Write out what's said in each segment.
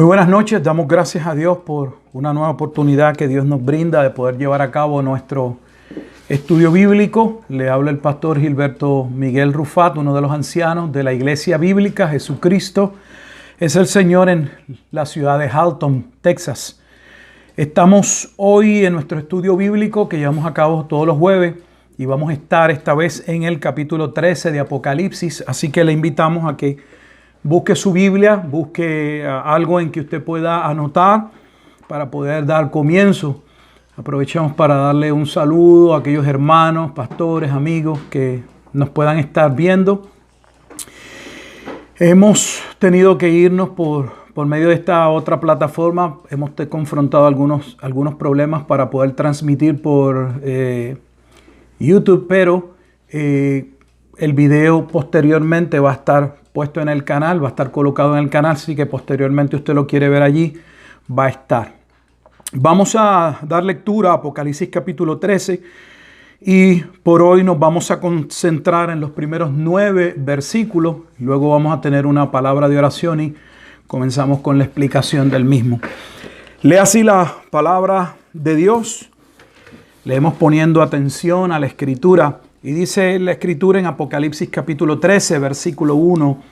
Muy buenas noches, damos gracias a Dios por una nueva oportunidad que Dios nos brinda de poder llevar a cabo nuestro estudio bíblico. Le habla el pastor Gilberto Miguel Rufat, uno de los ancianos de la Iglesia Bíblica. Jesucristo es el Señor en la ciudad de Halton, Texas. Estamos hoy en nuestro estudio bíblico que llevamos a cabo todos los jueves y vamos a estar esta vez en el capítulo 13 de Apocalipsis, así que le invitamos a que busque su Biblia, busque algo en que usted pueda anotar para poder dar comienzo. Aprovechamos para darle un saludo a aquellos hermanos, pastores, amigos que nos puedan estar viendo. Hemos tenido que irnos por medio de esta otra plataforma. Hemos confrontado algunos problemas para poder transmitir por YouTube, pero el video posteriormente va a estar puesto en el canal, va a estar colocado en el canal, así que posteriormente usted lo quiere ver allí, va a estar. Vamos a dar lectura a Apocalipsis capítulo 13 y por hoy nos vamos a concentrar en los primeros 9 versículos. Luego vamos a tener una palabra de oración y comenzamos con la explicación del mismo. Lea así la palabra de Dios. Leemos poniendo atención a la escritura. Y dice la escritura en Apocalipsis capítulo 13, versículo 1.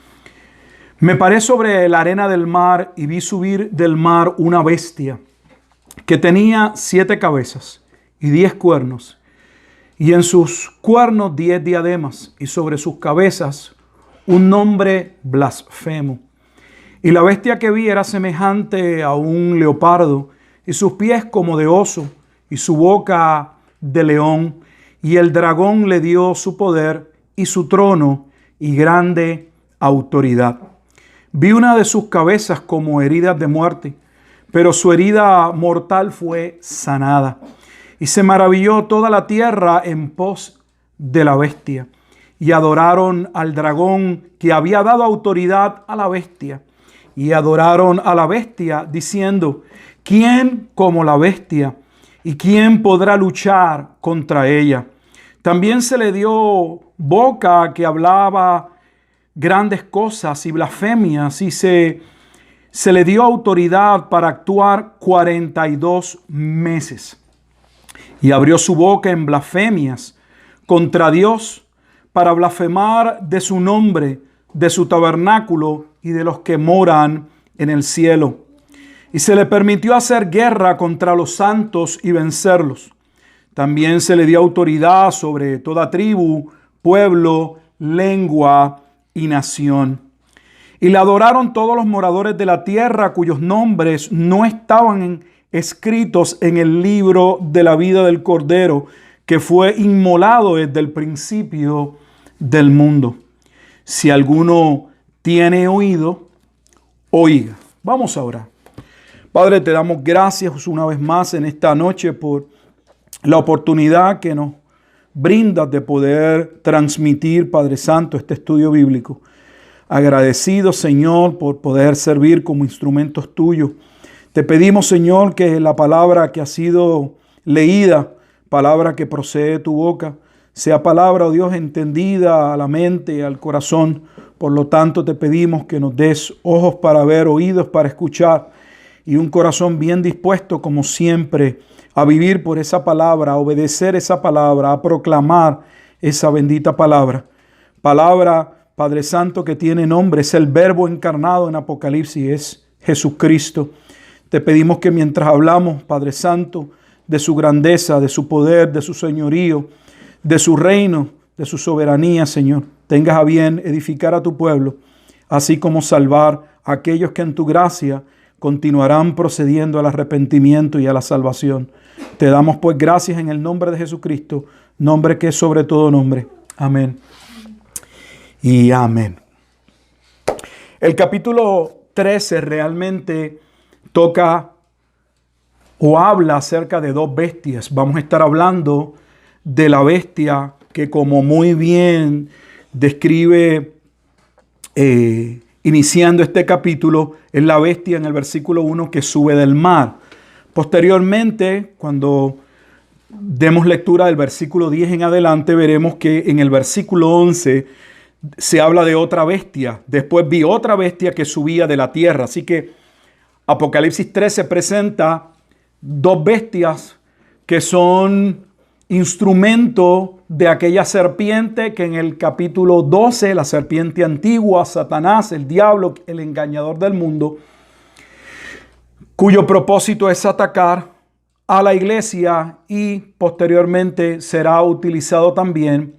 Me paré sobre la arena del mar y vi subir del mar una bestia que tenía 7 cabezas y 10 cuernos. Y en sus cuernos 10 diademas y sobre sus cabezas un nombre blasfemo. Y la bestia que vi era semejante a un leopardo y sus pies como de oso y su boca de león. Y el dragón le dio su poder y su trono y grande autoridad. Vi una de sus cabezas como heridas de muerte, pero su herida mortal fue sanada. Y se maravilló toda la tierra en pos de la bestia. Y adoraron al dragón que había dado autoridad a la bestia. Y adoraron a la bestia diciendo, ¿quién como la bestia? ¿Y quién podrá luchar contra ella? También se le dio boca que hablaba grandes cosas y blasfemias y se le dio autoridad para actuar 42 meses. Y abrió su boca en blasfemias contra Dios para blasfemar de su nombre, de su tabernáculo y de los que moran en el cielo. Y se le permitió hacer guerra contra los santos y vencerlos. También se le dio autoridad sobre toda tribu, pueblo, lengua y nación. Y le adoraron todos los moradores de la tierra cuyos nombres no estaban escritos en el libro de la vida del Cordero, que fue inmolado desde el principio del mundo. Si alguno tiene oído, oiga. Vamos a orar. Padre, te damos gracias una vez más en esta noche por la oportunidad que nos brindas de poder transmitir, Padre Santo, este estudio bíblico. Agradecido, Señor, por poder servir como instrumentos tuyos. Te pedimos, Señor, que la palabra que ha sido leída, palabra que procede de tu boca, sea palabra, oh Dios, entendida a la mente, al corazón. Por lo tanto, te pedimos que nos des ojos para ver, oídos para escuchar y un corazón bien dispuesto, como siempre, a vivir por esa palabra, a obedecer esa palabra, a proclamar esa bendita palabra. Palabra, Padre Santo, que tiene nombre, es el Verbo encarnado en Apocalipsis, es Jesucristo. Te pedimos que mientras hablamos, Padre Santo, de su grandeza, de su poder, de su señorío, de su reino, de su soberanía, Señor, tengas a bien edificar a tu pueblo, así como salvar a aquellos que en tu gracia continuarán procediendo al arrepentimiento y a la salvación. Te damos pues gracias en el nombre de Jesucristo, nombre que es sobre todo nombre. Amén y amén. El capítulo 13 realmente toca o habla acerca de 2 bestias. Vamos a estar hablando de la bestia que, como muy bien describe iniciando este capítulo, es la bestia en el versículo 1 que sube del mar. Posteriormente, cuando demos lectura del versículo 10 en adelante, veremos que en el versículo 11 se habla de otra bestia. Después vi otra bestia que subía de la tierra. Así que Apocalipsis 13 presenta dos bestias que son instrumento de aquella serpiente que en el capítulo 12, la serpiente antigua, Satanás, el diablo, el engañador del mundo, cuyo propósito es atacar a la iglesia y posteriormente será utilizado también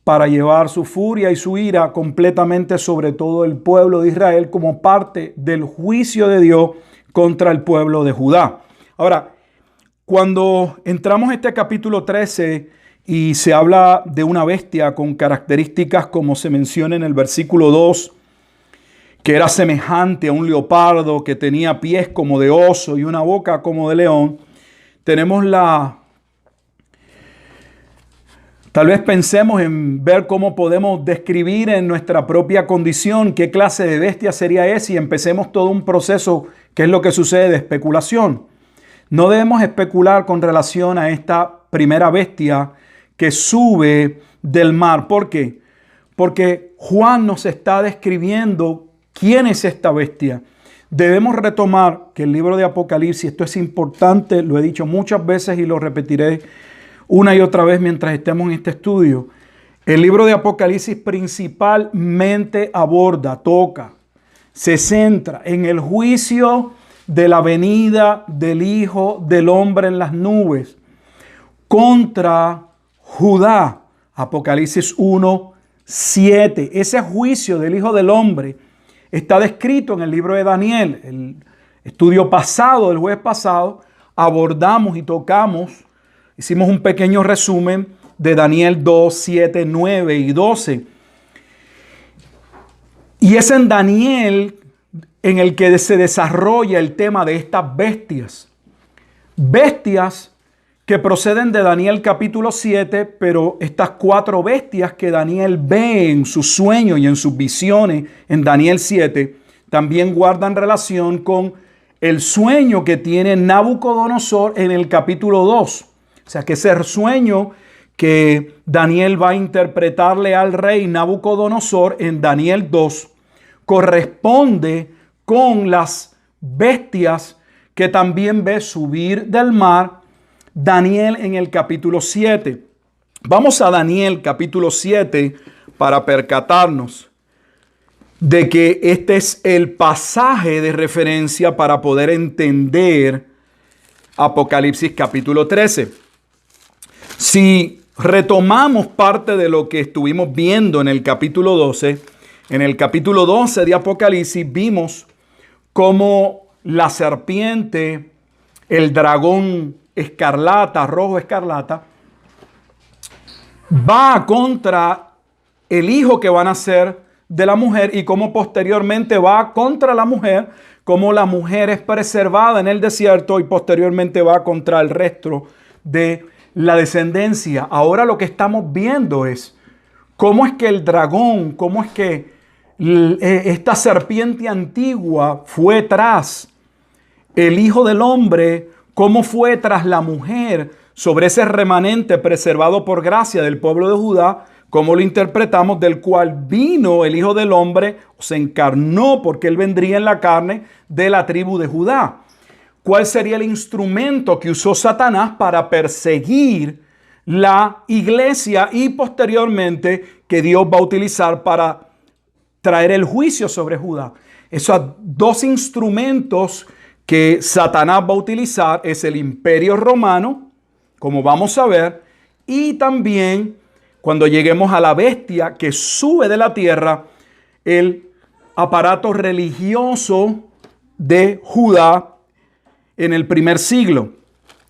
para llevar su furia y su ira completamente sobre todo el pueblo de Israel como parte del juicio de Dios contra el pueblo de Judá. Ahora, cuando entramos a este capítulo 13 y se habla de una bestia con características como se menciona en el versículo 2, que era semejante a un leopardo, que tenía pies como de oso y una boca como de león, tenemos tal vez pensemos en ver cómo podemos describir en nuestra propia condición qué clase de bestia sería esa y empecemos todo un proceso que es lo que sucede de especulación. No debemos especular con relación a esta primera bestia que sube del mar. ¿Por qué? Porque Juan nos está describiendo quién es esta bestia. Debemos retomar que el libro de Apocalipsis, esto es importante, lo he dicho muchas veces y lo repetiré una y otra vez mientras estemos en este estudio. El libro de Apocalipsis principalmente aborda, toca, se centra en el juicio de la venida del Hijo del Hombre en las nubes contra Judá. Apocalipsis 1:7. Ese juicio del Hijo del Hombre está descrito en el libro de Daniel. El estudio pasado, el jueves pasado, abordamos y tocamos, hicimos un pequeño resumen de Daniel 2, 7, 9 y 12. Y es en Daniel en el que se desarrolla el tema de estas bestias. Bestias que proceden de Daniel capítulo 7, pero estas cuatro bestias que Daniel ve en sus sueños y en sus visiones en Daniel 7, también guardan relación con el sueño que tiene Nabucodonosor en el capítulo 2. O sea que ese sueño que Daniel va a interpretarle al rey Nabucodonosor en Daniel 2 corresponde con las bestias que también ve subir del mar Daniel en el capítulo 7. Vamos a Daniel capítulo 7 para percatarnos de que este es el pasaje de referencia para poder entender Apocalipsis capítulo 13. Si retomamos parte de lo que estuvimos viendo en el capítulo 12, en el capítulo 12 de Apocalipsis vimos cómo la serpiente, el dragón escarlata, rojo escarlata, va contra el hijo que va a nacer de la mujer y cómo posteriormente va contra la mujer, cómo la mujer es preservada en el desierto y posteriormente va contra el resto de la descendencia. Ahora lo que estamos viendo es cómo es que el dragón, cómo es que esta serpiente antigua fue tras el Hijo del Hombre, cómo fue tras la mujer sobre ese remanente preservado por gracia del pueblo de Judá, cómo lo interpretamos, del cual vino el Hijo del Hombre, se encarnó porque él vendría en la carne de la tribu de Judá. ¿Cuál sería el instrumento que usó Satanás para perseguir la iglesia y posteriormente que Dios va a utilizar para traer el juicio sobre Judá? Esos dos instrumentos que Satanás va a utilizar es el imperio romano, como vamos a ver, y también cuando lleguemos a la bestia que sube de la tierra, el aparato religioso de Judá en el primer siglo.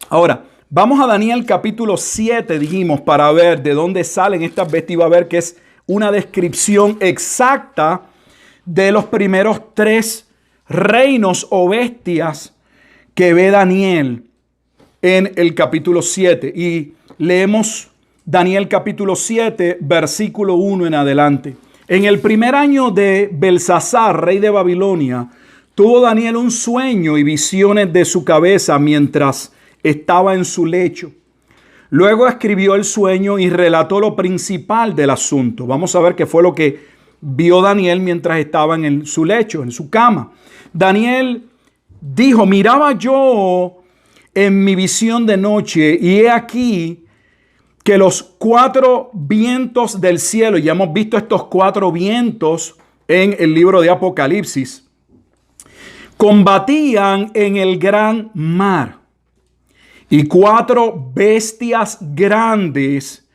Ahora, vamos a Daniel capítulo 7, dijimos, para ver de dónde salen estas bestias. Y va a ver que es una descripción exacta de los primeros tres reinos o bestias que ve Daniel en el capítulo 7. Y leemos Daniel capítulo 7, versículo 1 en adelante. En el primer año de Belsasar, rey de Babilonia, tuvo Daniel un sueño y visiones de su cabeza mientras estaba en su lecho. Luego escribió el sueño y relató lo principal del asunto. Vamos a ver qué fue lo que vio Daniel mientras estaba en su lecho, en su cama. Daniel dijo, miraba yo en mi visión de noche y he aquí que los 4 vientos del cielo, y ya hemos visto estos 4 vientos en el libro de Apocalipsis, combatían en el gran mar. Y 4 bestias grandes,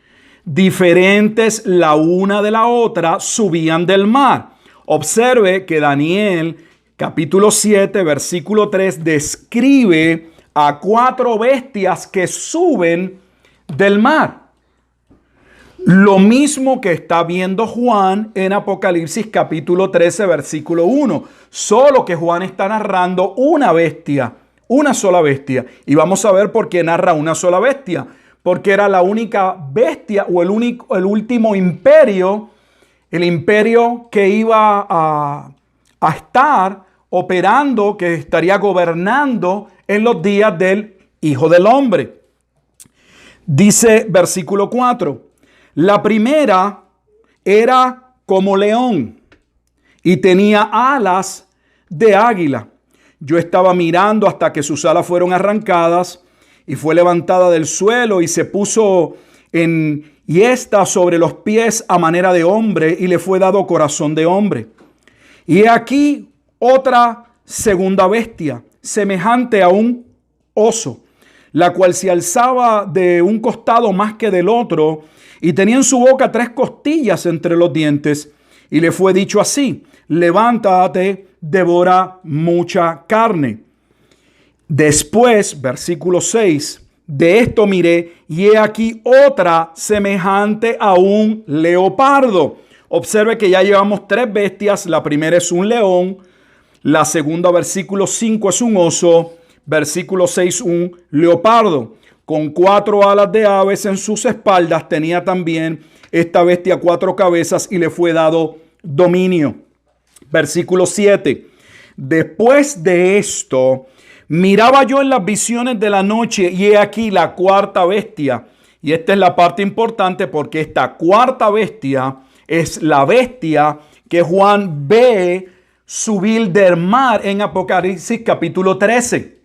diferentes la una de la otra, subían del mar. Observe que Daniel, capítulo 7, versículo 3, describe a 4 bestias que suben del mar. Lo mismo que está viendo Juan en Apocalipsis capítulo 13, versículo 1. Solo que Juan está narrando una bestia, una sola bestia. Y vamos a ver por qué narra una sola bestia. Porque era la única bestia o el último imperio, el imperio que iba a estar operando, que estaría gobernando en los días del Hijo del Hombre. Dice versículo 4. La primera era como león y tenía alas de águila. Yo estaba mirando hasta que sus alas fueron arrancadas y fue levantada del suelo y se puso y está sobre los pies a manera de hombre y le fue dado corazón de hombre. Y he aquí otra segunda bestia, semejante a un oso, la cual se alzaba de un costado más que del otro y tenía en su boca 3 costillas entre los dientes. Y le fue dicho así: levántate, devora mucha carne. Después, versículo 6, de esto miré y he aquí otra semejante a un leopardo. Observe que ya llevamos 3 bestias. La primera es un león. La segunda, versículo 5, es un oso. Versículo 6, un leopardo. Con 4 alas de aves en sus espaldas tenía también esta bestia 4 cabezas y le fue dado dominio. Versículo 7. Después de esto, miraba yo en las visiones de la noche y he aquí la 4ª bestia. Y esta es la parte importante porque esta 4ª bestia es la bestia que Juan ve subir del mar en Apocalipsis capítulo 13.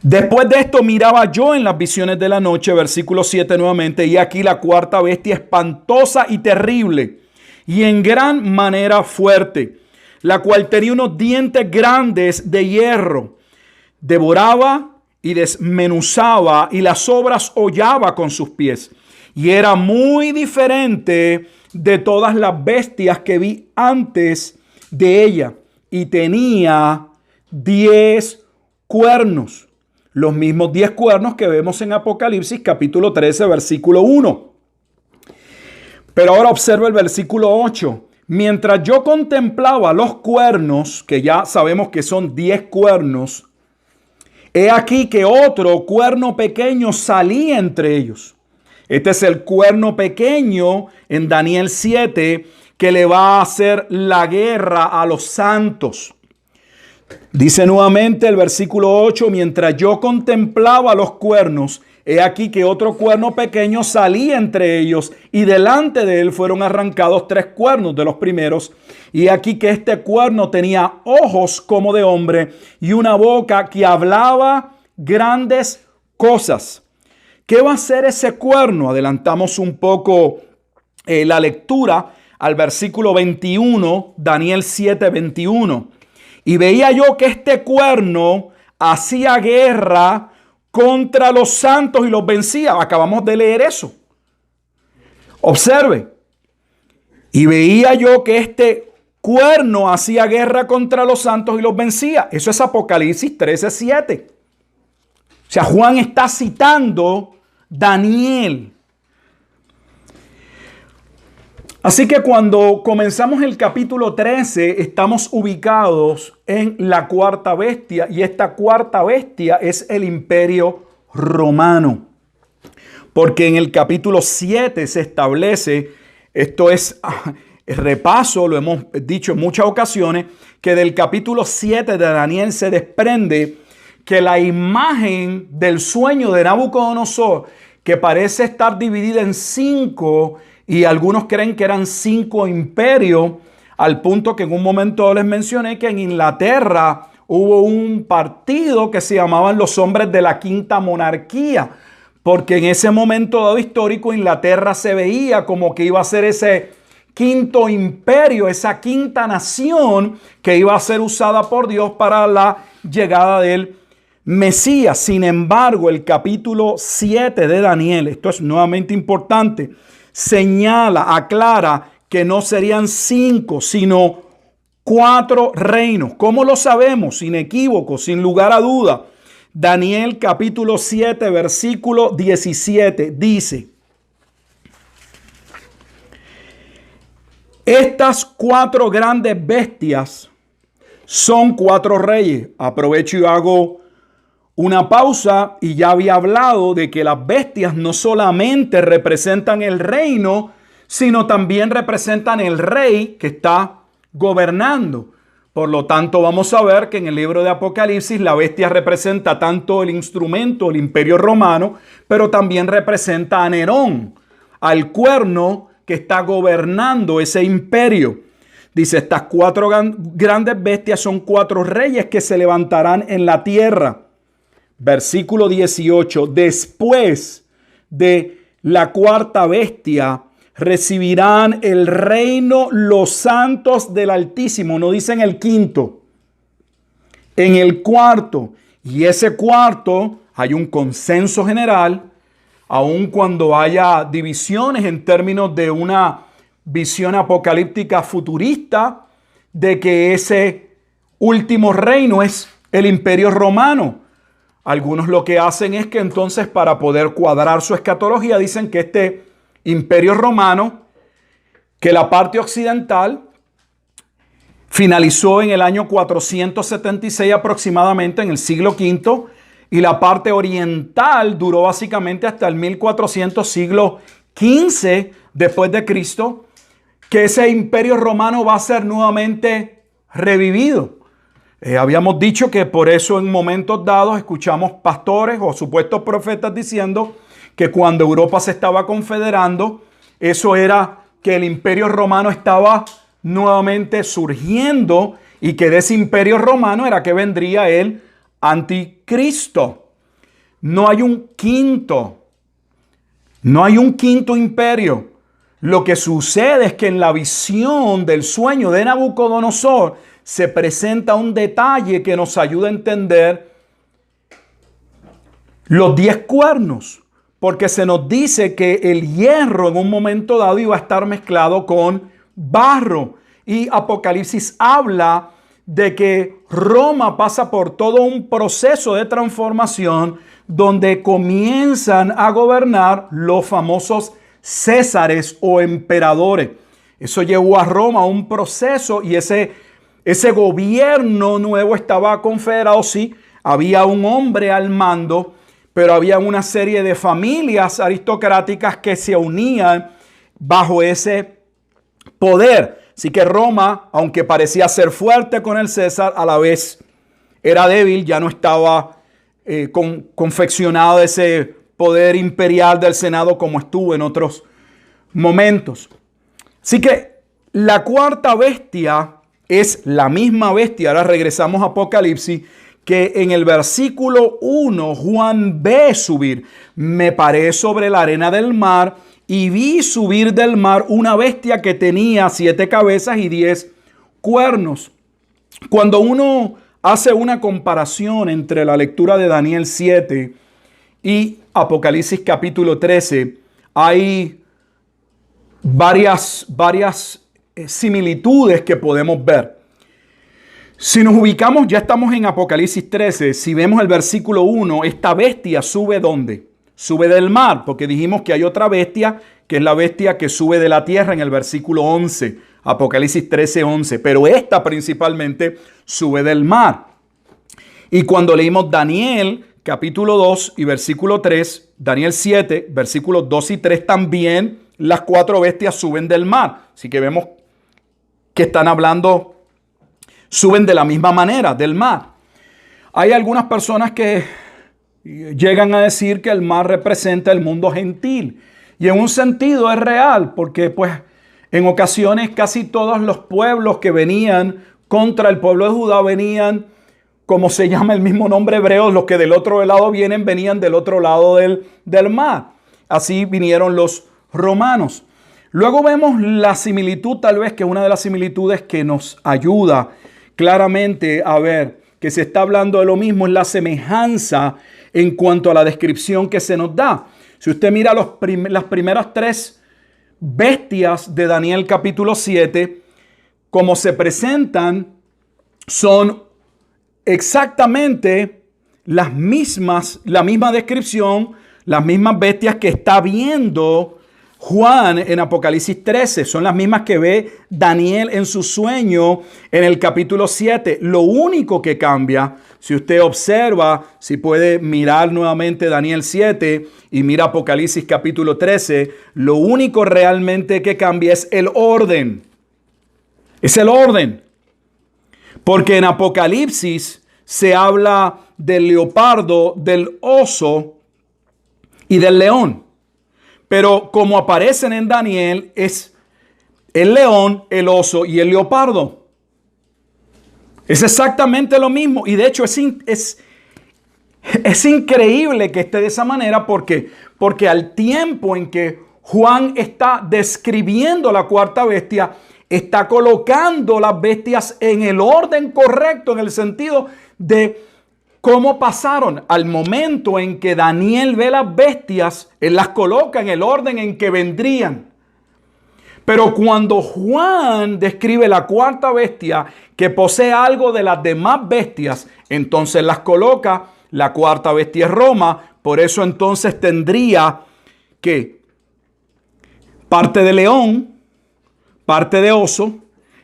Después de esto miraba yo en las visiones de la noche, versículo 7 nuevamente, y aquí la 4ª bestia espantosa y terrible, y en gran manera fuerte, la cual tenía unos dientes grandes de hierro, devoraba y desmenuzaba, y las obras hollaba con sus pies, y era muy diferente de todas las bestias que vi antes de ella, y tenía 10 cuernos. Los mismos 10 cuernos que vemos en Apocalipsis capítulo 13, versículo 1. Pero ahora observa el versículo 8. Mientras yo contemplaba los cuernos, que ya sabemos que son 10 cuernos, he aquí que otro cuerno pequeño salía entre ellos. Este es el cuerno pequeño en Daniel 7 que le va a hacer la guerra a los santos. Dice nuevamente el versículo 8, mientras yo contemplaba los cuernos, he aquí que otro cuerno pequeño salía entre ellos y delante de él fueron arrancados 3 cuernos de los primeros. Y aquí que este cuerno tenía ojos como de hombre y una boca que hablaba grandes cosas. ¿Qué va a hacer ese cuerno? Adelantamos un poco la lectura al versículo 21, Daniel 7, 21. Y veía yo que este cuerno hacía guerra contra los santos y los vencía. Acabamos de leer eso. Observe. Y veía yo que este cuerno hacía guerra contra los santos y los vencía. Eso es Apocalipsis 13, 7. O sea, Juan está citando Daniel. Así que cuando comenzamos el capítulo 13, estamos ubicados en la 4ª bestia, y esta 4ª bestia es el Imperio Romano. Porque en el capítulo 7 se establece, esto es repaso, lo hemos dicho en muchas ocasiones, que del capítulo 7 de Daniel se desprende que la imagen del sueño de Nabucodonosor, que parece estar dividida en 5, y algunos creen que eran 5 imperios, al punto que en un momento les mencioné que en Inglaterra hubo un partido que se llamaban los hombres de la quinta monarquía, porque en ese momento dado histórico Inglaterra se veía como que iba a ser ese quinto imperio, esa quinta nación que iba a ser usada por Dios para la llegada del Mesías. Sin embargo, el capítulo 7 de Daniel, esto es nuevamente importante, señala, aclara que no serían 5, sino 4 reinos. ¿Cómo lo sabemos? Sin equívoco, sin lugar a duda. Daniel capítulo 7, versículo 17 dice: estas 4 grandes bestias son 4 reyes. Aprovecho y hago una pausa, y ya había hablado de que las bestias no solamente representan el reino, sino también representan el rey que está gobernando. Por lo tanto, vamos a ver que en el libro de Apocalipsis la bestia representa tanto el instrumento, el imperio romano, pero también representa a Nerón, al cuerno que está gobernando ese imperio. Dice, estas 4 grandes bestias son 4 reyes que se levantarán en la tierra. Versículo 18, después de la 4ª bestia recibirán el reino los santos del Altísimo. No dicen el 5º, en el 4º. Y ese 4º hay un consenso general, aun cuando haya divisiones en términos de una visión apocalíptica futurista, de que ese último reino es el imperio romano. Algunos lo que hacen es que entonces, para poder cuadrar su escatología, dicen que este imperio romano, que la parte occidental finalizó en el año 476 aproximadamente, en el siglo V, y la parte oriental duró básicamente hasta el 1400, siglo XV después de Cristo, que ese imperio romano va a ser nuevamente revivido. Habíamos dicho que por eso en momentos dados escuchamos pastores o supuestos profetas diciendo que cuando Europa se estaba confederando, eso era que el imperio romano estaba nuevamente surgiendo, y que de ese imperio romano era que vendría el anticristo. No hay un quinto imperio. Lo que sucede es que en la visión del sueño de Nabucodonosor se presenta un detalle que nos ayuda a entender los 10 cuernos, porque se nos dice que el hierro en un momento dado iba a estar mezclado con barro, y Apocalipsis habla de que Roma pasa por todo un proceso de transformación donde comienzan a gobernar los famosos césares o emperadores. Eso llevó a Roma a un proceso, y ese gobierno nuevo estaba confederado. Sí, había un hombre al mando, pero había una serie de familias aristocráticas que se unían bajo ese poder. Así que Roma, aunque parecía ser fuerte con el César, a la vez era débil, ya no estaba confeccionado ese poder imperial del Senado como estuvo en otros momentos. Así que la 4ª bestia es la misma bestia. Ahora regresamos a Apocalipsis, que en el versículo 1 Juan ve subir. Me paré sobre la arena del mar y vi subir del mar una bestia que tenía 7 cabezas y 10 cuernos. Cuando uno hace una comparación entre la lectura de Daniel 7 y Apocalipsis capítulo 13, hay varias similitudes que podemos ver. Si nos ubicamos, ya estamos en Apocalipsis 13. Si vemos el versículo 1, esta bestia sube ¿dónde? Sube del mar, porque dijimos que hay otra bestia, que es la bestia que sube de la tierra en el versículo 11. Apocalipsis 13, 11. Pero esta principalmente sube del mar. Y cuando leímos Daniel capítulo 2 y versículo 3, Daniel 7, versículos 2 y 3, también las 4 bestias suben del mar. Así que vemos que están hablando, suben de la misma manera del mar. Hay algunas personas que llegan a decir que el mar representa el mundo gentil. Y en un sentido es real, porque pues en ocasiones casi todos los pueblos que venían contra el pueblo de Judá venían como se llama el mismo nombre hebreo, los que del otro lado venían del otro lado del mar. Así vinieron los romanos. Luego vemos la similitud, tal vez que una de las similitudes que nos ayuda claramente a ver que se está hablando de lo mismo es la semejanza en cuanto a la descripción que se nos da. Si usted mira las primeras tres bestias de Daniel capítulo 7, como se presentan, son exactamente la misma descripción, las mismas bestias que está viendo Juan en Apocalipsis 13. Son las mismas que ve Daniel en su sueño en el capítulo 7. Lo único que cambia, si usted observa, si puede mirar nuevamente Daniel 7 y mira Apocalipsis capítulo 13, lo único realmente que cambia es el orden. Es el orden. Porque en Apocalipsis se habla del leopardo, del oso y del león. Pero como aparecen en Daniel, es el león, el oso y el leopardo. Es exactamente lo mismo. Y de hecho es increíble que esté de esa manera porque al tiempo en que Juan está describiendo la cuarta bestia, está colocando las bestias en el orden correcto, en el sentido de cómo pasaron. Al momento en que Daniel ve las bestias, él las coloca en el orden en que vendrían. Pero cuando Juan describe la cuarta bestia, que posee algo de las demás bestias, entonces las coloca. La cuarta bestia es Roma. Por eso entonces tendría que parte de león, parte de oso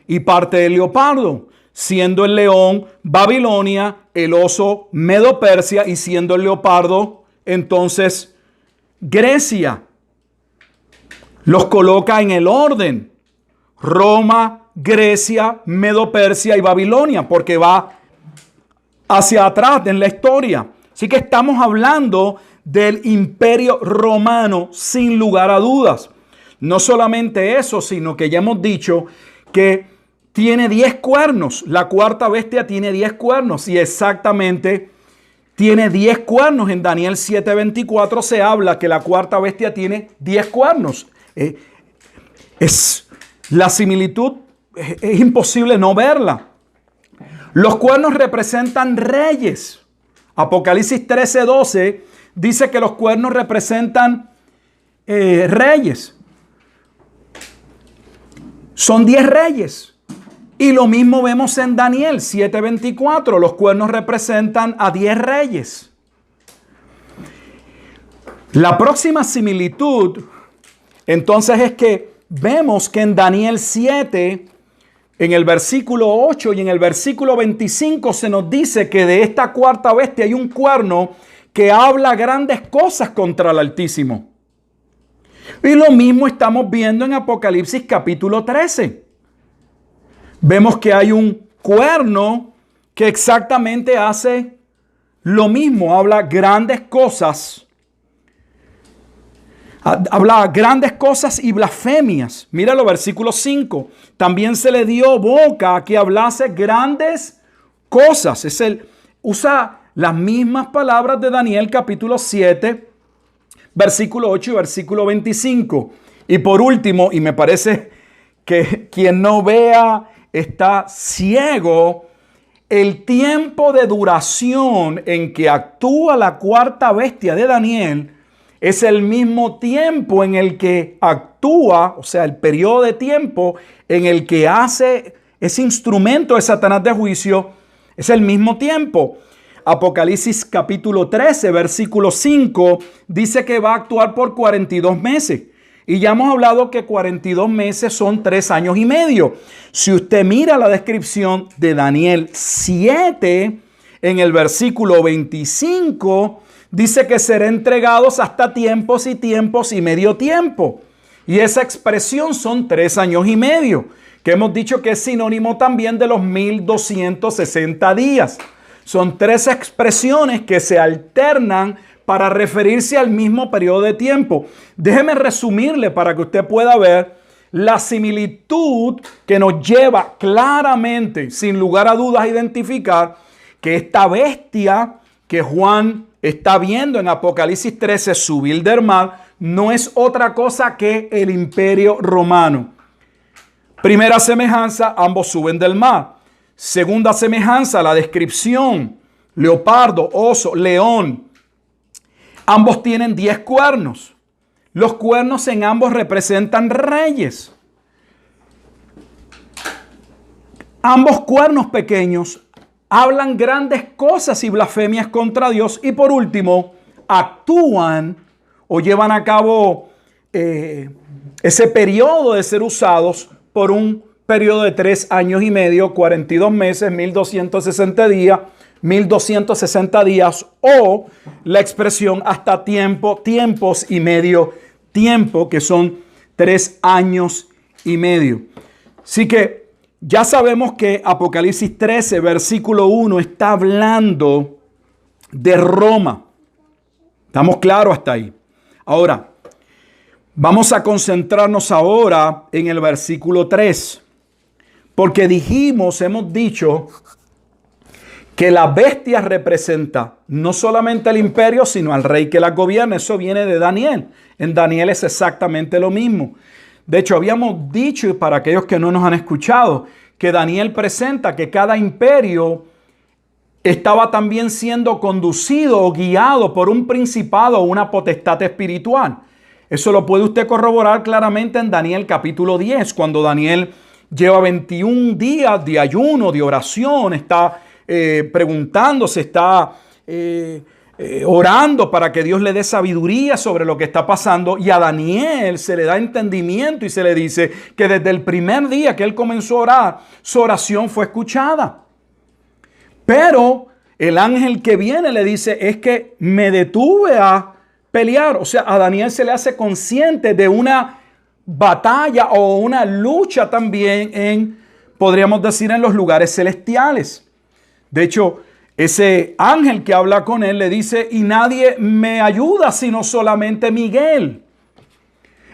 y parte de leopardo, siendo el león Babilonia, el oso Medo-Persia y siendo el leopardo entonces Grecia. Los coloca en el orden: Roma, Grecia, Medo-Persia y Babilonia, porque va hacia atrás en la historia. Así que estamos hablando del imperio romano sin lugar a dudas. No solamente eso, sino que ya hemos dicho que tiene 10 cuernos. La cuarta bestia tiene 10 cuernos y exactamente tiene 10 cuernos. En Daniel 7:24 se habla que la cuarta bestia tiene 10 cuernos. Es la similitud, es imposible no verla. Los cuernos representan reyes. Apocalipsis 13:12 dice que los cuernos representan reyes. Son 10 reyes. Y lo mismo vemos en Daniel 7:24. Los cuernos representan a 10 reyes. La próxima similitud, entonces, es que vemos que en Daniel 7, en el versículo 8 y en el versículo 25, se nos dice que de esta cuarta bestia hay un cuerno que habla grandes cosas contra el Altísimo. Y lo mismo estamos viendo en Apocalipsis capítulo 13. Vemos que hay un cuerno que exactamente hace lo mismo. Habla grandes cosas. Habla grandes cosas y blasfemias. Míralo, versículo 5. También se le dio boca a que hablase grandes cosas. Usa las mismas palabras de Daniel capítulo 7. Versículo 8 y versículo 25. Y por último, y me parece que quien no vea está ciego, el tiempo de duración en que actúa la cuarta bestia de Daniel es el mismo tiempo en el que actúa, o sea, el periodo de tiempo en el que hace ese instrumento de Satanás de juicio, es el mismo tiempo. Apocalipsis capítulo 13, versículo 5, dice que va a actuar por 42 meses. Y ya hemos hablado que 42 meses son 3 años y medio. Si usted mira la descripción de Daniel 7, en el versículo 25, dice que será entregados hasta tiempos y medio tiempo. Y esa expresión son 3 años y medio, que hemos dicho que es sinónimo también de los 1260 días. Son 3 expresiones que se alternan para referirse al mismo periodo de tiempo. Déjeme resumirle para que usted pueda ver la similitud que nos lleva claramente, sin lugar a dudas, a identificar que esta bestia que Juan está viendo en Apocalipsis 13 subir del mar no es otra cosa que el imperio romano. Primera semejanza, ambos suben del mar. Segunda semejanza, la descripción, leopardo, oso, león. Ambos tienen 10 cuernos. Los cuernos en ambos representan reyes. Ambos cuernos pequeños hablan grandes cosas y blasfemias contra Dios. Y por último, actúan o llevan a cabo ese periodo de ser usados por un periodo de 3 años y medio, 42 meses, 1260 días, 1260 días, o la expresión hasta tiempos y medio tiempo, que son 3 años y medio. Así que ya sabemos que Apocalipsis 13, versículo 1, está hablando de Roma. ¿Estamos claros hasta ahí? Ahora, vamos a concentrarnos ahora en el versículo 3. Porque hemos dicho que la bestia representa no solamente el imperio, sino al rey que la gobierna. Eso viene de Daniel. En Daniel es exactamente lo mismo. De hecho, habíamos dicho, y para aquellos que no nos han escuchado, que Daniel presenta que cada imperio estaba también siendo conducido o guiado por un principado o una potestad espiritual. Eso lo puede usted corroborar claramente en Daniel capítulo 10, cuando Daniel lleva 21 días de ayuno, de oración, está preguntándose, está orando para que Dios le dé sabiduría sobre lo que está pasando, y a Daniel se le da entendimiento y se le dice que desde el primer día que él comenzó a orar, su oración fue escuchada. Pero el ángel que viene le dice, es que me detuve a pelear. O sea, a Daniel se le hace consciente de una batalla o una lucha también podríamos decir, en los lugares celestiales. De hecho, ese ángel que habla con él le dice, y nadie me ayuda sino solamente Miguel,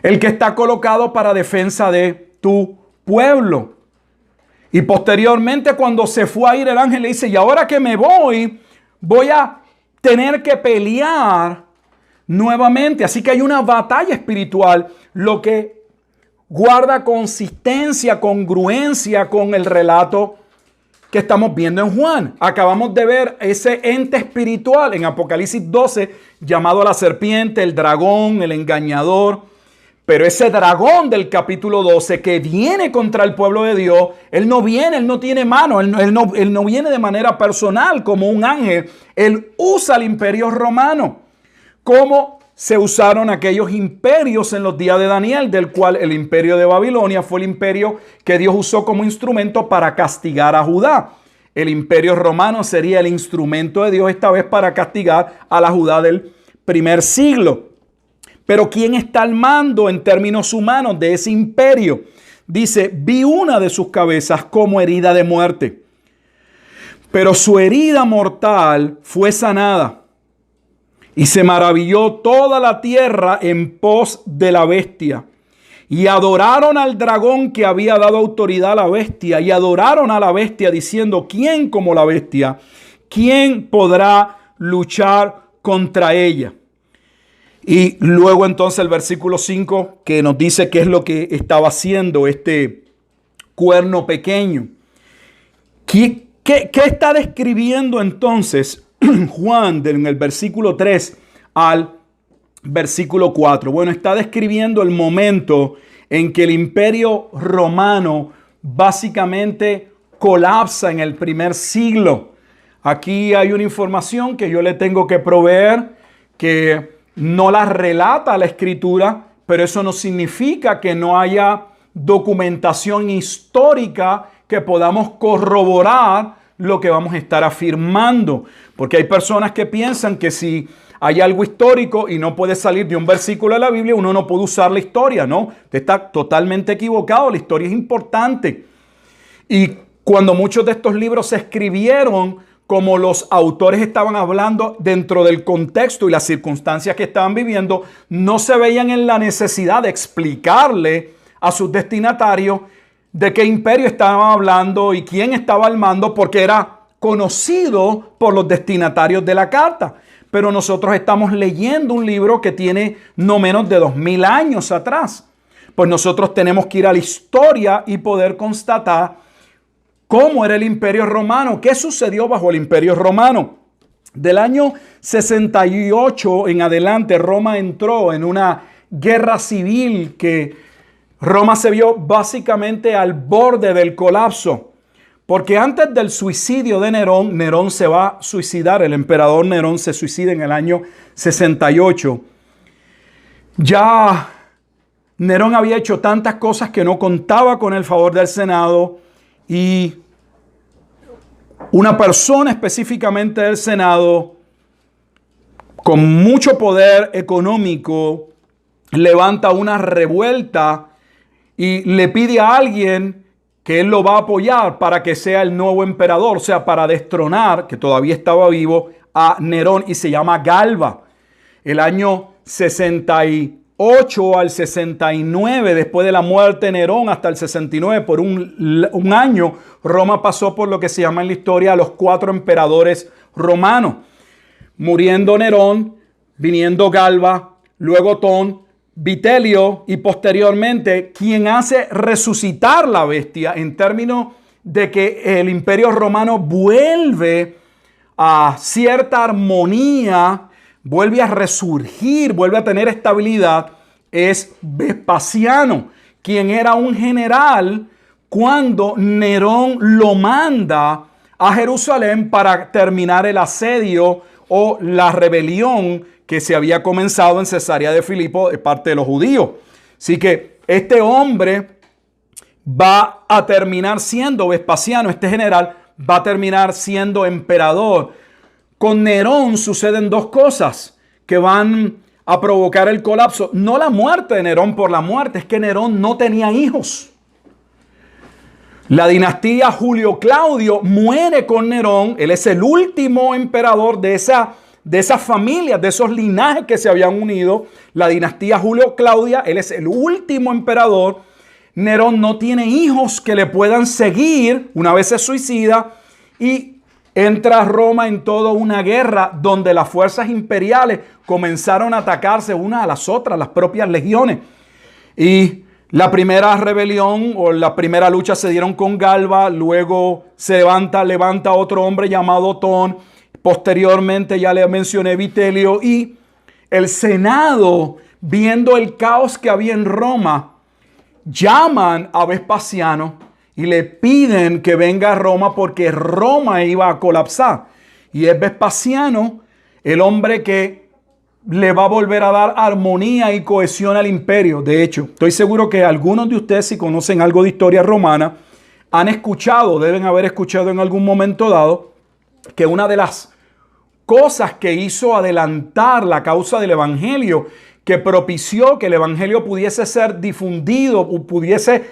el que está colocado para defensa de tu pueblo. Y posteriormente, cuando se fue a ir, el ángel le dice, y ahora que me voy a tener que pelear nuevamente. Así que hay una batalla espiritual, lo que guarda consistencia, congruencia con el relato que estamos viendo en Juan. Acabamos de ver ese ente espiritual en Apocalipsis 12, llamado la serpiente, el dragón, el engañador. Pero ese dragón del capítulo 12 que viene contra el pueblo de Dios, él no viene, él no tiene mano, él no viene de manera personal como un ángel. Él usa el imperio romano, como se usaron aquellos imperios en los días de Daniel, del cual el imperio de Babilonia fue el imperio que Dios usó como instrumento para castigar a Judá. El imperio romano sería el instrumento de Dios esta vez para castigar a la Judá del primer siglo. Pero ¿quién está al mando en términos humanos de ese imperio? Dice, vi una de sus cabezas como herida de muerte, pero su herida mortal fue sanada. Y se maravilló toda la tierra en pos de la bestia. Y adoraron al dragón que había dado autoridad a la bestia. Y adoraron a la bestia diciendo, ¿quién como la bestia? ¿Quién podrá luchar contra ella? Y luego entonces el versículo 5 que nos dice qué es lo que estaba haciendo este cuerno pequeño. ¿Qué está describiendo entonces Juan en el versículo 3 al versículo 4? Bueno, está describiendo el momento en que el imperio romano básicamente colapsa en el primer siglo. Aquí hay una información que yo le tengo que proveer, que no la relata la escritura, pero eso no significa que no haya documentación histórica que podamos corroborar lo que vamos a estar afirmando. Porque hay personas que piensan que si hay algo histórico y no puede salir de un versículo de la Biblia, uno no puede usar la historia, ¿no? Usted está totalmente equivocado, la historia es importante. Y cuando muchos de estos libros se escribieron, como los autores estaban hablando dentro del contexto y las circunstancias que estaban viviendo, no se veían en la necesidad de explicarle a sus destinatarios de qué imperio estaban hablando y quién estaba al mando, porque era conocido por los destinatarios de la carta. Pero nosotros estamos leyendo un libro que tiene no menos de 2000 años atrás. Pues nosotros tenemos que ir a la historia y poder constatar cómo era el Imperio Romano, qué sucedió bajo el Imperio Romano. Del año 68 en adelante, Roma entró en una guerra civil que Roma se vio básicamente al borde del colapso. Porque antes del suicidio de Nerón, Nerón se va a suicidar, el emperador Nerón se suicida en el año 68. Ya Nerón había hecho tantas cosas que no contaba con el favor del Senado y una persona específicamente del Senado con mucho poder económico levanta una revuelta y le pide a alguien que él lo va a apoyar para que sea el nuevo emperador, o sea, para destronar, que todavía estaba vivo, a Nerón, y se llama Galba. El año 68 al 69, después de la muerte de Nerón, hasta el 69, por un año, Roma pasó por lo que se llama en la historia los 4 emperadores romanos. Muriendo Nerón, viniendo Galba, luego Otón, Vitelio y posteriormente quien hace resucitar la bestia en términos de que el Imperio Romano vuelve a cierta armonía, vuelve a resurgir, vuelve a tener estabilidad, es Vespasiano, quien era un general cuando Nerón lo manda a Jerusalén para terminar el asedio o la rebelión que se había comenzado en Cesarea de Filipo de parte de los judíos. Así que este hombre va a terminar siendo Vespasiano, este general va a terminar siendo emperador. Con Nerón suceden 2 cosas que van a provocar el colapso. No la muerte de Nerón por la muerte, es que Nerón no tenía hijos. La dinastía Julio Claudio muere con Nerón. Él es el último emperador de esas familias, de esos linajes que se habían unido. La dinastía Julio Claudia, él es el último emperador. Nerón no tiene hijos que le puedan seguir una vez se suicida y entra a Roma en toda una guerra donde las fuerzas imperiales comenzaron a atacarse unas a las otras, las propias legiones. Y la primera rebelión o la primera lucha se dieron con Galba, luego se levanta otro hombre llamado Otón. Posteriormente ya le mencioné Vitelio y el Senado, viendo el caos que había en Roma, llaman a Vespasiano y le piden que venga a Roma porque Roma iba a colapsar. Y es Vespasiano el hombre que le va a volver a dar armonía y cohesión al imperio. De hecho, estoy seguro que algunos de ustedes, si conocen algo de historia romana, deben haber escuchado en algún momento dado que una de las cosas que hizo adelantar la causa del evangelio, que propició que el evangelio pudiese ser difundido, pudiese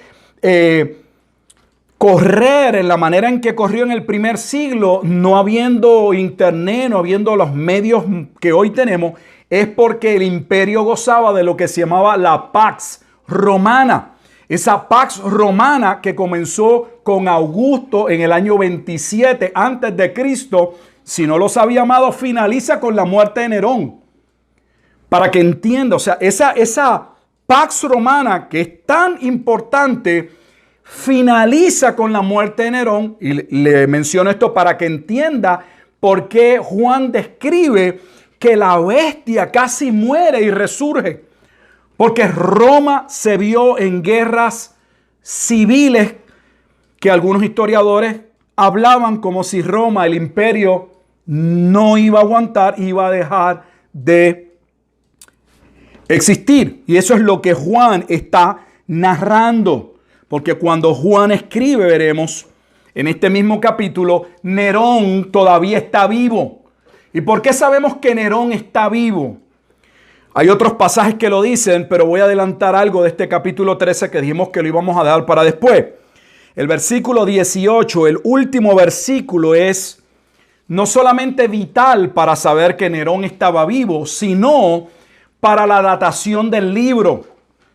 correr en la manera en que corrió en el primer siglo, no habiendo internet, no habiendo los medios que hoy tenemos, es porque el imperio gozaba de lo que se llamaba la Pax Romana. Esa Pax Romana que comenzó con Augusto en el año 27 antes de Cristo, si no los había amado, finaliza con la muerte de Nerón. Para que entienda, o sea, esa Pax Romana que es tan importante, finaliza con la muerte de Nerón. Y le menciono esto para que entienda por qué Juan describe que la bestia casi muere y resurge. Porque Roma se vio en guerras civiles que algunos historiadores hablaban como si Roma, el imperio, no iba a aguantar, iba a dejar de existir. Y eso es lo que Juan está narrando. Porque cuando Juan escribe, veremos en este mismo capítulo, Nerón todavía está vivo. ¿Y por qué sabemos que Nerón está vivo? Hay otros pasajes que lo dicen, pero voy a adelantar algo de este capítulo 13 que dijimos que lo íbamos a dejar para después. El versículo 18, el último versículo, es no solamente vital para saber que Nerón estaba vivo, sino para la datación del libro.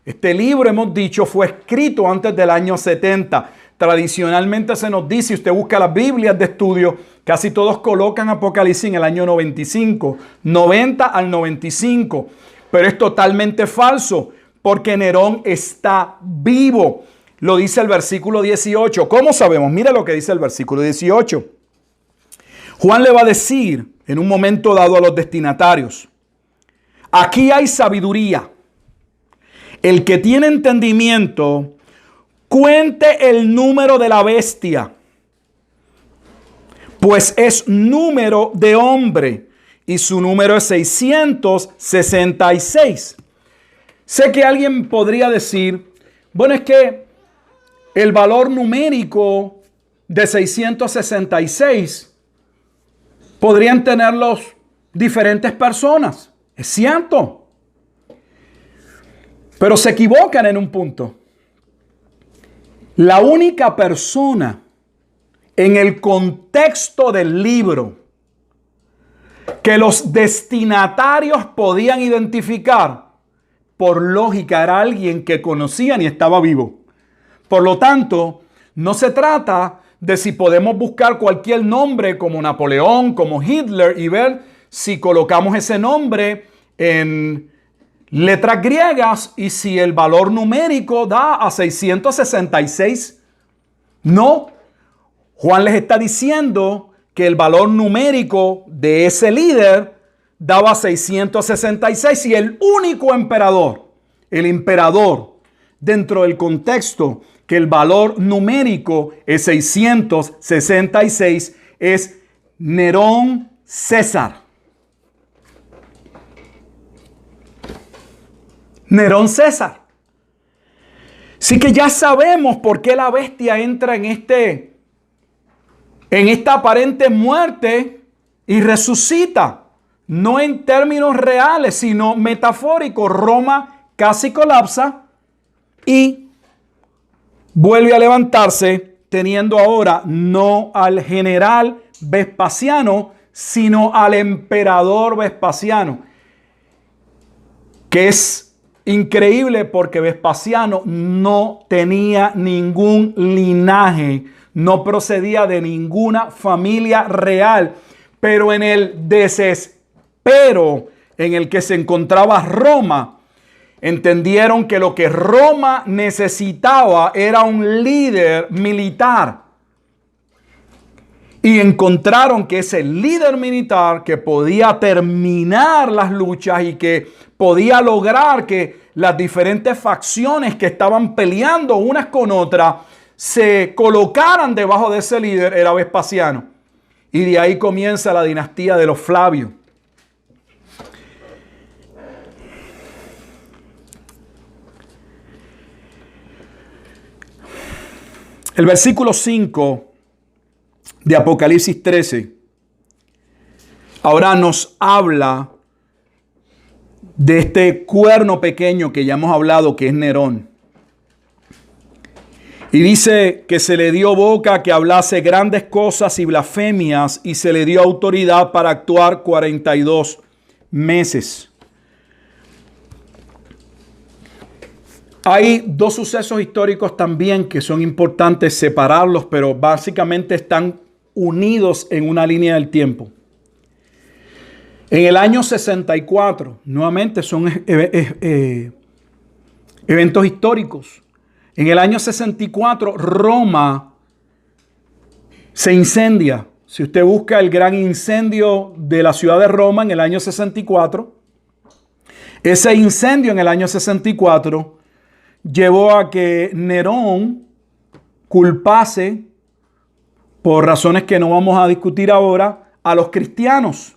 Este libro, hemos dicho, fue escrito antes del año 70. Tradicionalmente se nos dice, usted busca las Biblias de estudio, casi todos colocan Apocalipsis en el año 95, 90 al 95. Pero es totalmente falso, porque Nerón está vivo. Lo dice el versículo 18. ¿Cómo sabemos? Mira lo que dice el versículo 18. Juan le va a decir en un momento dado a los destinatarios: aquí hay sabiduría. El que tiene entendimiento, cuente el número de la bestia, pues es número de hombre y su número es 666. Sé que alguien podría decir, bueno, es que el valor numérico de 666 podrían tenerlos diferentes personas. Es cierto. Pero se equivocan en un punto. La única persona en el contexto del libro que los destinatarios podían identificar, por lógica, era alguien que conocían y estaba vivo. Por lo tanto, no se trata de si podemos buscar cualquier nombre como Napoleón, como Hitler, y ver si colocamos ese nombre en letras griegas y si el valor numérico da a 666. No. Juan les está diciendo que el valor numérico de ese líder daba 666 y el único emperador, el emperador dentro del contexto que el valor numérico es 666, es Nerón César. Nerón César. Así que ya sabemos por qué la bestia entra en esta aparente muerte y resucita. No en términos reales, sino metafóricos. Roma casi colapsa y vuelve a levantarse, teniendo ahora no al general Vespasiano, sino al emperador Vespasiano, que es increíble porque Vespasiano no tenía ningún linaje, no procedía de ninguna familia real, pero en el desespero en el que se encontraba Roma, entendieron que lo que Roma necesitaba era un líder militar. Y encontraron que ese líder militar que podía terminar las luchas y que podía lograr que las diferentes facciones que estaban peleando unas con otras se colocaran debajo de ese líder era Vespasiano. Y de ahí comienza la dinastía de los Flavios. El versículo 5 de Apocalipsis 13 ahora nos habla de este cuerno pequeño que ya hemos hablado, que es Nerón. Y dice que se le dio boca que hablase grandes cosas y blasfemias, y se le dio autoridad para actuar 42 meses. Hay dos sucesos históricos también que son importantes separarlos, pero básicamente están unidos en una línea del tiempo. En el año 64, nuevamente son eventos históricos. En el año 64, Roma se incendia. Si usted busca el gran incendio de la ciudad de Roma en el año 64, ese incendio en el año 64 llevó a que Nerón culpase, por razones que no vamos a discutir ahora, a los cristianos.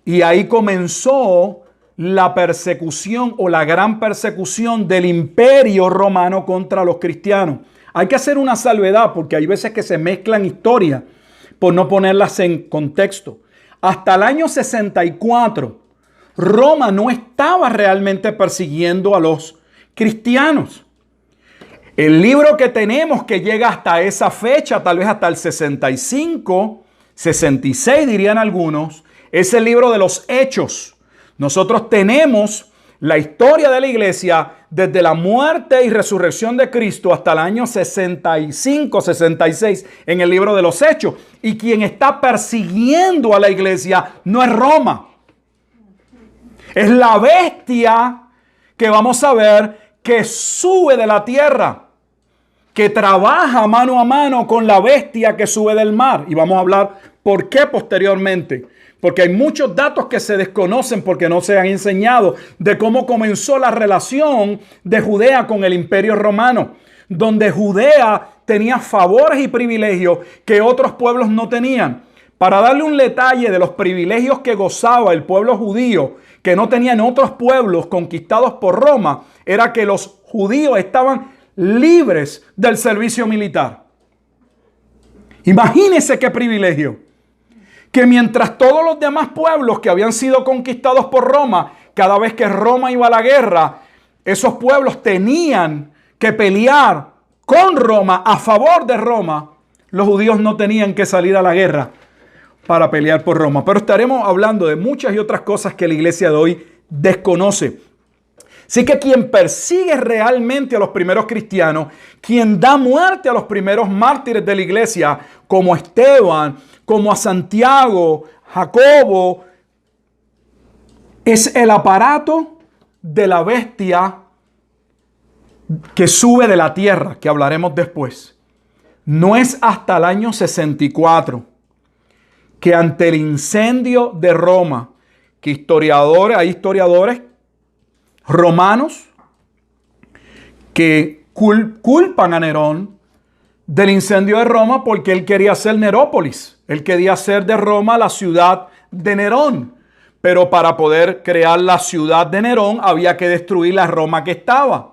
Y ahí comenzó la persecución o la gran persecución del imperio romano contra los cristianos. Hay que hacer una salvedad porque hay veces que se mezclan historias por no ponerlas en contexto. Hasta el año 64, Roma no estaba realmente persiguiendo a los cristianos. El libro que tenemos que llega hasta esa fecha, tal vez hasta el 65, 66 dirían algunos, es el libro de los Hechos. Nosotros tenemos la historia de la iglesia desde la muerte y resurrección de Cristo hasta el año 65, 66 en el libro de los Hechos. Y quien está persiguiendo a la iglesia no es Roma. Es la bestia que vamos a ver que sube de la tierra, que trabaja mano a mano con la bestia que sube del mar. Y vamos a hablar por qué posteriormente. Porque hay muchos datos que se desconocen porque no se han enseñado de cómo comenzó la relación de Judea con el Imperio Romano, donde Judea tenía favores y privilegios que otros pueblos no tenían. Para darle un detalle de los privilegios que gozaba el pueblo judío, que no tenían otros pueblos conquistados por Roma, era que los judíos estaban libres del servicio militar. Imagínense qué privilegio. Que mientras todos los demás pueblos que habían sido conquistados por Roma, cada vez que Roma iba a la guerra, esos pueblos tenían que pelear con Roma, a favor de Roma. Los judíos no tenían que salir a la guerra para pelear por Roma. Pero estaremos hablando de muchas y otras cosas que la iglesia de hoy desconoce. Así que quien persigue realmente a los primeros cristianos, quien da muerte a los primeros mártires de la iglesia, como Esteban, como a Santiago, Jacobo, es el aparato de la bestia que sube de la tierra, que hablaremos después. No es hasta el año 64 que ante el incendio de Roma, que hay historiadores romanos que culpan a Nerón del incendio de Roma porque él quería hacer Nerópolis. Él quería hacer de Roma la ciudad de Nerón. Pero para poder crear la ciudad de Nerón había que destruir la Roma que estaba.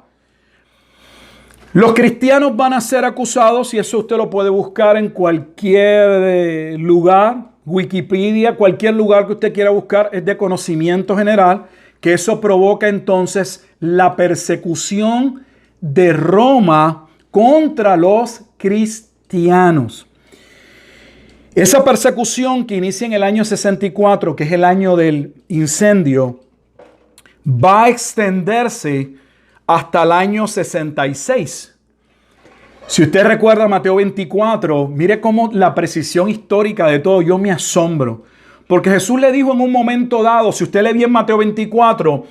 Los cristianos van a ser acusados, y eso usted lo puede buscar en cualquier lugar, Wikipedia, cualquier lugar que usted quiera buscar, es de conocimiento general, que eso provoca entonces la persecución de Roma contra los cristianos. Esa persecución que inicia en el año 64, que es el año del incendio, va a extenderse hasta el año 66. Si usted recuerda Mateo 24, mire cómo la precisión histórica de todo, yo me asombro. Porque Jesús le dijo en un momento dado, si usted lee bien Mateo 24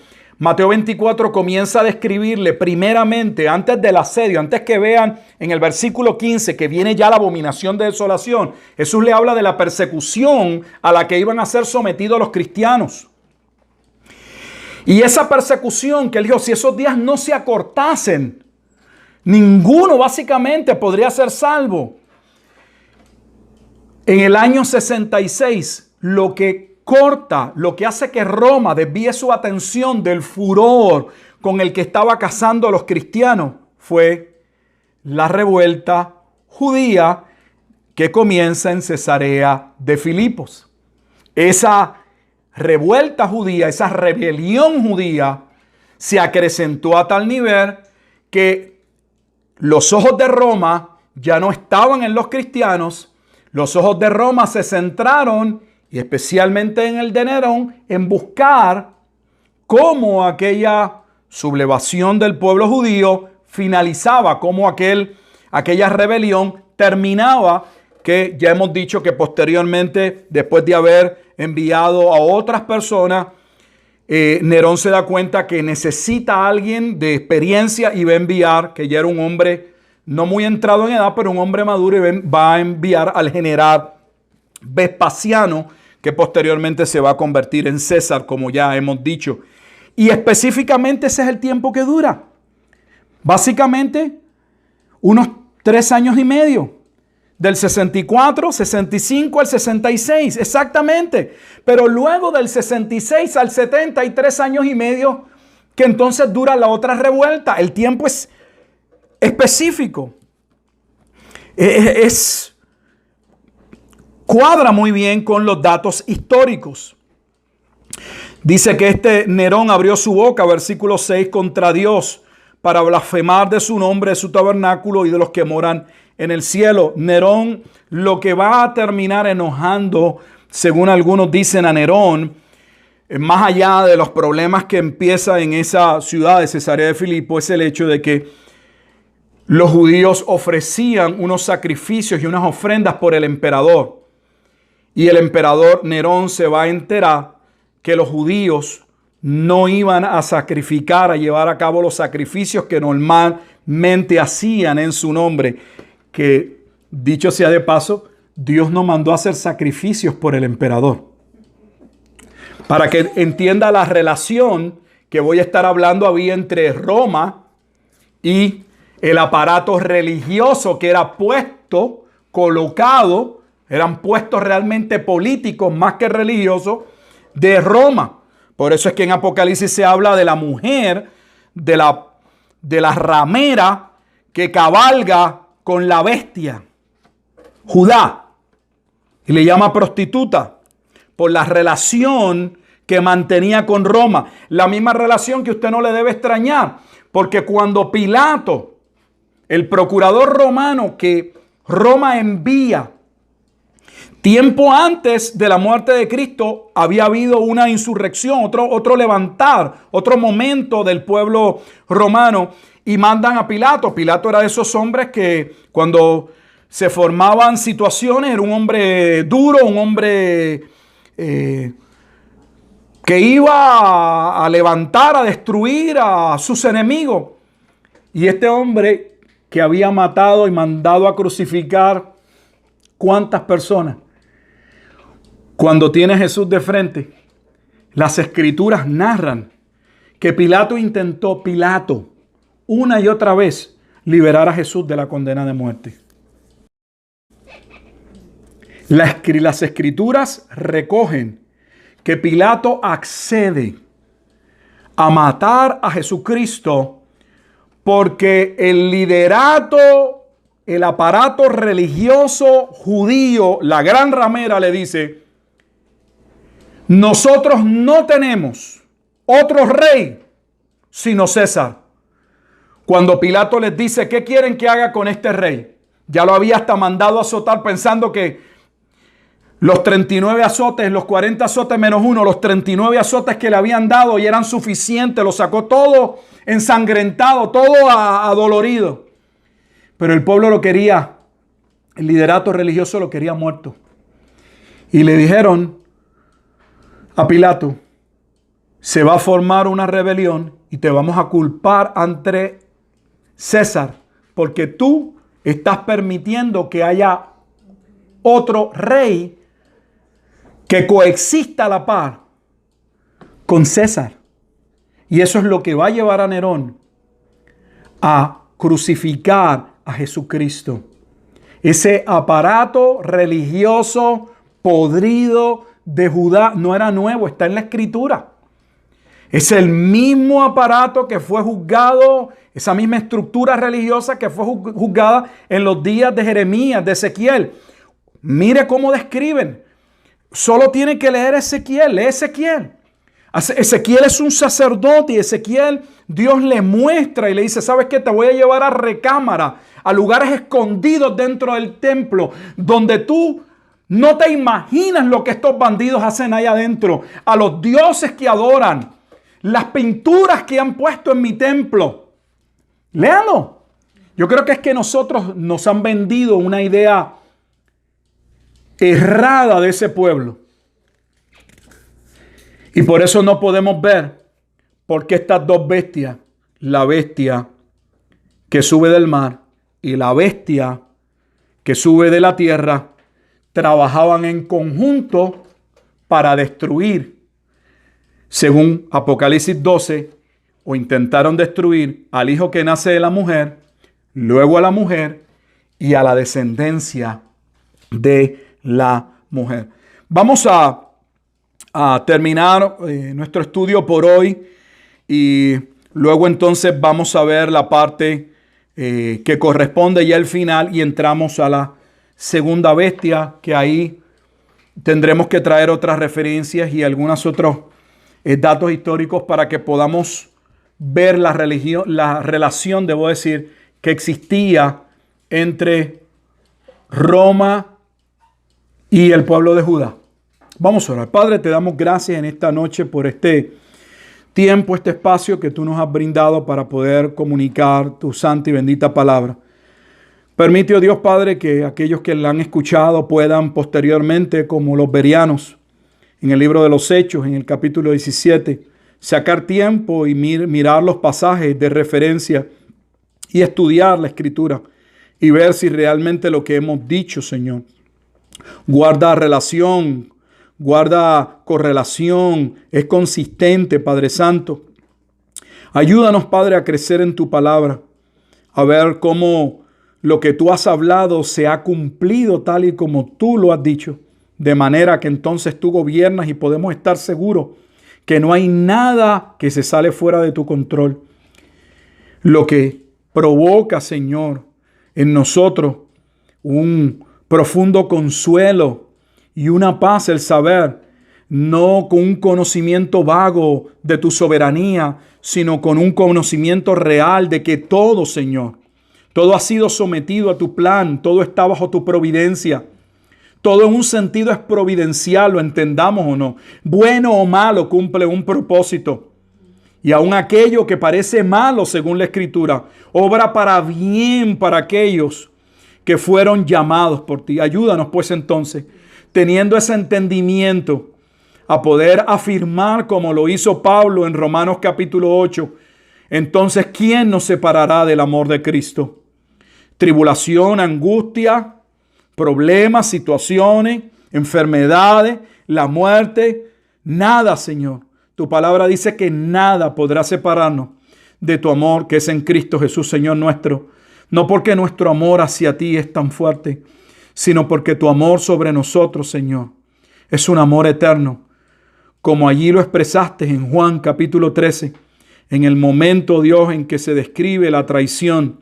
comienza a describirle primeramente, antes del asedio, antes que vean en el versículo 15 que viene ya la abominación de desolación, Jesús le habla de la persecución a la que iban a ser sometidos los cristianos. Y esa persecución que él dijo, si esos días no se acortasen, ninguno básicamente podría ser salvo. En el año 66, lo que corta, lo que hace que Roma desvíe su atención del furor con el que estaba cazando a los cristianos fue la revuelta judía que comienza en Cesarea de Filipos. Esa revuelta judía, esa rebelión judía se acrecentó a tal nivel que los ojos de Roma ya no estaban en los cristianos. Los ojos de Roma se centraron, y especialmente en el de Nerón, en buscar cómo aquella sublevación del pueblo judío finalizaba, cómo aquella rebelión terminaba, que ya hemos dicho que posteriormente, después de haber enviado a otras personas, Nerón se da cuenta que necesita a alguien de experiencia y va a enviar, que ya era un hombre no muy entrado en edad, pero un hombre maduro, y va a enviar al general Vespasiano, que posteriormente se va a convertir en César, como ya hemos dicho. Y específicamente ese es el tiempo que dura. Básicamente, unos 3 años y medio. Del 64, 65 al 66, exactamente. Pero luego del 66 al 70 hay 3 años y medio que entonces dura la otra revuelta. El tiempo es específico. Cuadra muy bien con los datos históricos. Dice que Nerón abrió su boca, versículo 6, contra Dios para blasfemar de su nombre, de su tabernáculo y de los que moran en el cielo. Nerón, lo que va a terminar enojando, según algunos dicen, a Nerón, más allá de los problemas que empieza en esa ciudad de Cesarea de Filipo, es el hecho de que los judíos ofrecían unos sacrificios y unas ofrendas por el emperador. Y el emperador Nerón se va a enterar que los judíos no iban a sacrificar, a llevar a cabo los sacrificios que normalmente hacían en su nombre. Que, dicho sea de paso, Dios no mandó a hacer sacrificios por el emperador. Para que entienda la relación que voy a estar hablando había entre Roma y el aparato religioso que era puesto, colocado, eran puestos realmente políticos más que religiosos de Roma. Por eso es que en Apocalipsis se habla de la mujer, de la ramera que cabalga con la bestia, Judá, y le llama prostituta por la relación que mantenía con Roma. La misma relación que usted no le debe extrañar, porque cuando Pilato, el procurador romano que Roma envía, tiempo antes de la muerte de Cristo, había habido una insurrección, otro levantar, otro momento del pueblo romano, y mandan a Pilato. Pilato era de esos hombres que cuando se formaban situaciones, era un hombre duro, un hombre que iba a levantar, a destruir a sus enemigos. Y este hombre que había matado y mandado a crucificar ¿cuántas personas? Cuando tiene a Jesús de frente, las escrituras narran que Pilato intentó, una y otra vez, liberar a Jesús de la condena de muerte. Las escrituras recogen que Pilato accede a matar a Jesucristo porque el liderato, el aparato religioso judío, la gran ramera le dice: nosotros no tenemos otro rey sino César. Cuando Pilato les dice: ¿qué quieren que haga con este rey? Ya lo había hasta mandado a azotar, pensando que los 39 azotes, los 40 azotes menos uno, los 39 azotes que le habían dado y eran suficientes. Lo sacó todo ensangrentado, todo adolorido. Pero el pueblo lo quería, el liderato religioso lo quería muerto. Y le dijeron a Pilato: se va a formar una rebelión y te vamos a culpar ante César, porque tú estás permitiendo que haya otro rey que coexista a la par con César. Y eso es lo que va a llevar a Nerón a crucificar a Jesucristo. Ese aparato religioso podrido de Judá no era nuevo, está en la Escritura. Es el mismo aparato que fue juzgado, esa misma estructura religiosa que fue juzgada en los días de Jeremías, de Ezequiel. Mire cómo describen. Solo tiene que leer Ezequiel, lee Ezequiel. Ezequiel es un sacerdote y Ezequiel, Dios le muestra y le dice: ¿sabes qué? Te voy a llevar a recámara, a lugares escondidos dentro del templo, donde tú no te imaginas lo que estos bandidos hacen ahí adentro, a los dioses que adoran, las pinturas que han puesto en mi templo. Léalo. Yo creo que es que nosotros nos han vendido una idea errada de ese pueblo. Y por eso no podemos ver por qué estas dos bestias, la bestia que sube del mar y la bestia que sube de la tierra, trabajaban en conjunto para destruir, según Apocalipsis 12, o intentaron destruir al hijo que nace de la mujer, luego a la mujer y a la descendencia de la mujer. Vamos a terminar nuestro estudio por hoy y luego entonces vamos a ver la parte que corresponde ya al final y entramos a la segunda bestia, que ahí tendremos que traer otras referencias y algunos otros datos históricos para que podamos ver la relación, debo decir, que existía entre Roma y el pueblo de Judá. Vamos a orar. Padre, te damos gracias en esta noche por este tiempo, este espacio que tú nos has brindado para poder comunicar tu santa y bendita palabra. Permite, oh Dios Padre, que aquellos que la han escuchado puedan posteriormente, como los bereanos, en el libro de los Hechos, en el capítulo 17, sacar tiempo y mirar los pasajes de referencia y estudiar la Escritura y ver si realmente lo que hemos dicho, Señor, guarda relación, guarda correlación, es consistente, Padre Santo. Ayúdanos, Padre, a crecer en tu palabra, a ver cómo lo que tú has hablado se ha cumplido tal y como tú lo has dicho, de manera que entonces tú gobiernas y podemos estar seguros que no hay nada que se sale fuera de tu control. Lo que provoca, Señor, en nosotros un profundo consuelo y una paz, el saber, no con un conocimiento vago de tu soberanía, sino con un conocimiento real de que todo, Señor, todo ha sido sometido a tu plan, todo está bajo tu providencia. Todo en un sentido es providencial, lo entendamos o no. Bueno o malo cumple un propósito. Y aun aquello que parece malo según la Escritura, obra para bien para aquellos que fueron llamados por ti. Ayúdanos pues entonces, teniendo ese entendimiento, a poder afirmar como lo hizo Pablo en Romanos capítulo 8. Entonces, ¿quién nos separará del amor de Cristo? Tribulación, angustia, problemas, situaciones, enfermedades, la muerte. Nada, Señor. Tu palabra dice que nada podrá separarnos de tu amor que es en Cristo Jesús, Señor nuestro. No porque nuestro amor hacia ti es tan fuerte, sino porque tu amor sobre nosotros, Señor, es un amor eterno. Como allí lo expresaste en Juan capítulo 13, en el momento, Dios, en que se describe la traición,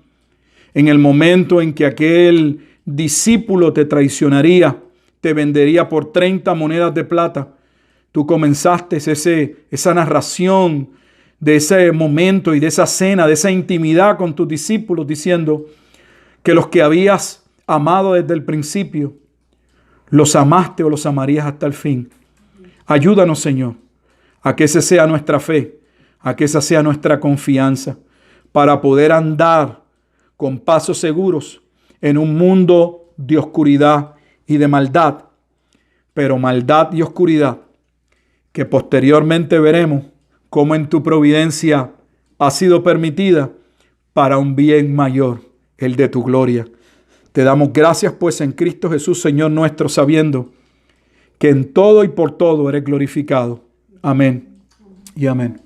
en el momento en que aquel discípulo te traicionaría, te vendería por 30 monedas de plata. Tú comenzaste esa narración de ese momento y de esa cena, de esa intimidad con tus discípulos, diciendo que los que habías amado desde el principio, los amaste o los amarías hasta el fin. Ayúdanos, Señor, a que esa sea nuestra fe, a que esa sea nuestra confianza, para poder andar con pasos seguros en un mundo de oscuridad y de maldad, pero maldad y oscuridad que posteriormente veremos cómo en tu providencia ha sido permitida para un bien mayor, el de tu gloria. Te damos gracias pues en Cristo Jesús, Señor nuestro, sabiendo que en todo y por todo eres glorificado. Amén y amén.